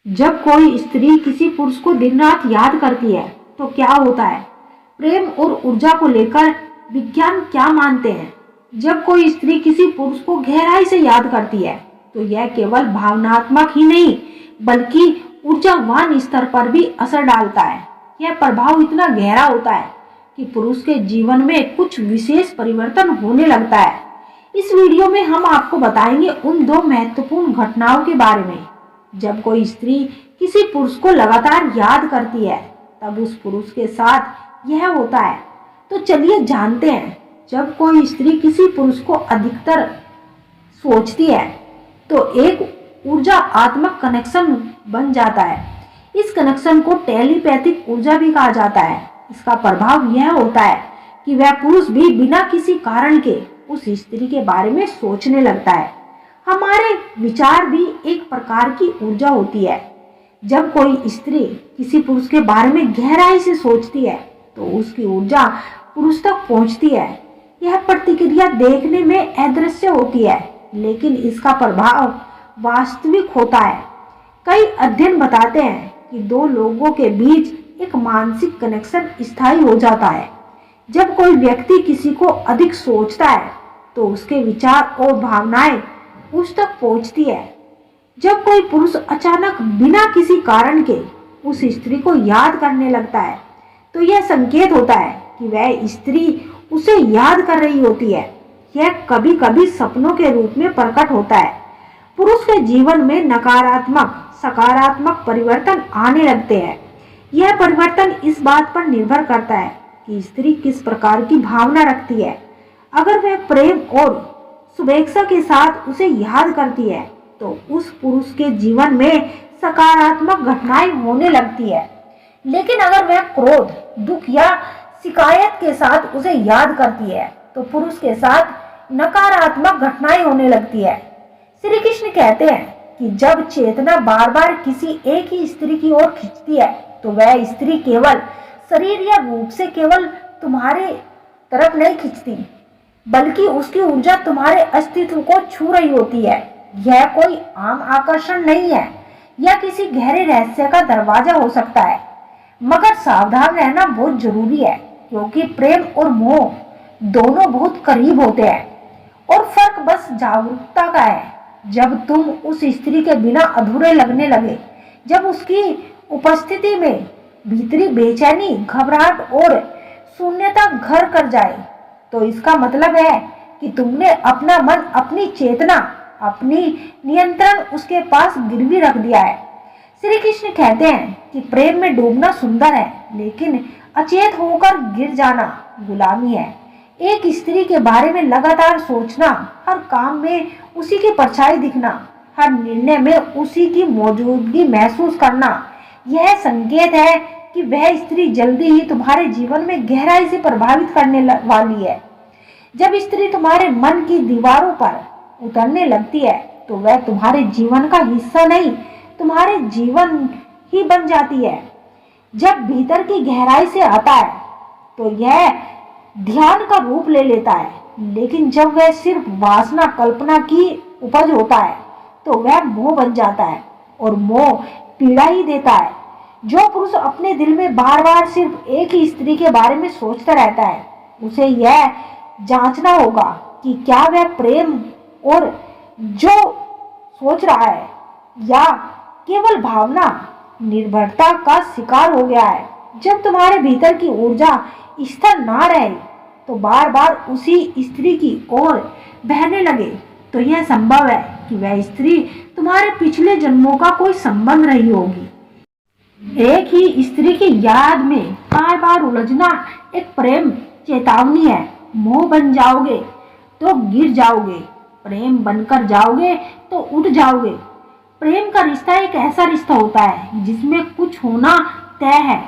जब कोई स्त्री किसी पुरुष को दिन रात याद करती है तो क्या होता है? प्रेम और ऊर्जा को लेकर विज्ञान क्या मानते हैं? जब कोई स्त्री किसी पुरुष को गहराई से याद करती है तो यह केवल भावनात्मक ही नहीं बल्कि ऊर्जावान स्तर पर भी असर डालता है। यह प्रभाव इतना गहरा होता है कि पुरुष के जीवन में कुछ विशेष परिवर्तन होने लगता है। इस वीडियो में हम आपको बताएंगे उन दो महत्वपूर्ण घटनाओं के बारे में। जब कोई स्त्री किसी पुरुष को लगातार याद करती है तब उस पुरुष के साथ यह होता है। तो चलिए जानते हैं। जब कोई स्त्री किसी पुरुष को अधिकतर सोचती है तो एक ऊर्जात्मक कनेक्शन बन जाता है। इस कनेक्शन को टेलीपैथिक ऊर्जा भी कहा जाता है। इसका प्रभाव यह होता है कि वह पुरुष भी बिना किसी कारण के उस स्त्री के बारे में सोचने लगता है। हमारे विचार भी एक प्रकार की ऊर्जा होती है। जब कोई स्त्री किसी पुरुष के बारे में गहराई से सोचती है तो उसकी ऊर्जा पुरुष तक पहुंचती है। यह प्रतिक्रिया देखने में अदृश्य होती है लेकिन इसका प्रभाव वास्तविक होता है। कई अध्ययन बताते हैं कि दो लोगों के बीच एक मानसिक कनेक्शन स्थायी हो जाता है। जब कोई व्यक्ति किसी को अधिक सोचता है तो उसके विचार और भावनाएं उस तक पहुंचती है। जब कोई पुरुष अचानक बिना किसी कारण के उस स्त्री को याद करने लगता है तो यह संकेत होता है कि वह स्त्री उसे याद कर रही होती है। यह कभी कभी सपनों के रूप में प्रकट होता है। पुरुष के जीवन में नकारात्मक सकारात्मक परिवर्तन आने लगते हैं। यह परिवर्तन इस बात पर निर्भर करता है कि स्त्री किस प्रकार की भावना रखती है। अगर वह प्रेम और शुभेच्छा के साथ उसे याद करती है तो उस पुरुष के जीवन में सकारात्मक घटनाएं होने लगती है। लेकिन अगर वह क्रोध, दुख या शिकायत के साथ उसे याद करती है तो पुरुष के साथ नकारात्मक घटनाएं होने लगती है। श्री कृष्ण कहते हैं कि जब चेतना बार बार किसी एक ही स्त्री की ओर खींचती है तो वह स्त्री केवल शरीर या रूप से केवल तुम्हारे तरफ नहीं खींचती बल्कि उसकी ऊर्जा तुम्हारे अस्तित्व को छू रही होती है। यह कोई आम आकर्षण नहीं है या किसी गहरे रहस्य का दरवाजा हो सकता है। मगर सावधान रहना बहुत जरूरी है क्योंकि प्रेम और मोह दोनों बहुत करीब होते हैं और फर्क बस जागरूकता का है। जब तुम उस स्त्री के बिना अधूरे लगने लगे, जब उसकी उपस्थिति में भीतरी बेचैनी, घबराहट और शून्यता घर कर जाए तो इसका मतलब है कि तुमने अपना मन, अपनी चेतना, अपनी नियंत्रण उसके पास गिरवी रख दिया है। श्री कृष्ण कहते हैं कि प्रेम में डूबना सुंदर है लेकिन अचेत होकर गिर जाना गुलामी है। एक स्त्री के बारे में लगातार सोचना, हर काम में उसी की परछाई दिखना, हर निर्णय में उसी की मौजूदगी महसूस करना, यह संकेत है कि वह स्त्री जल्दी ही तुम्हारे जीवन में गहराई से प्रभावित करने वाली है। जब स्त्री तुम्हारे मन की दीवारों पर उतरने लगती है तो वह तुम्हारे जीवन का हिस्सा नहीं, तुम्हारे जीवन ही बन जाती है। जब भीतर की गहराई से आता है तो यह ध्यान का रूप ले लेता है, लेकिन जब वह सिर्फ वासना, कल्पना की उपज होता है तो वह मोह बन जाता है और मोह पीड़ा ही देता है। जो पुरुष अपने दिल में बार बार सिर्फ एक ही स्त्री के बारे में सोचता रहता है उसे यह जांचना होगा कि क्या वह प्रेम और जो सोच रहा है या केवल भावना निर्भरता का शिकार हो गया है। जब तुम्हारे भीतर की ऊर्जा स्थिर ना रहे तो बार बार उसी स्त्री की ओर बहने लगे तो यह संभव है कि वह स्त्री तुम्हारे पिछले जन्मों का कोई संबंध रही होगी। एक ही स्त्री की याद में बार बार उलझना एक प्रेम चेतावनी है। मोह बन जाओगे तो गिर जाओगे, प्रेम बनकर जाओगे तो उठ जाओगे। प्रेम का रिश्ता एक ऐसा रिश्ता होता है जिसमें कुछ होना तय है।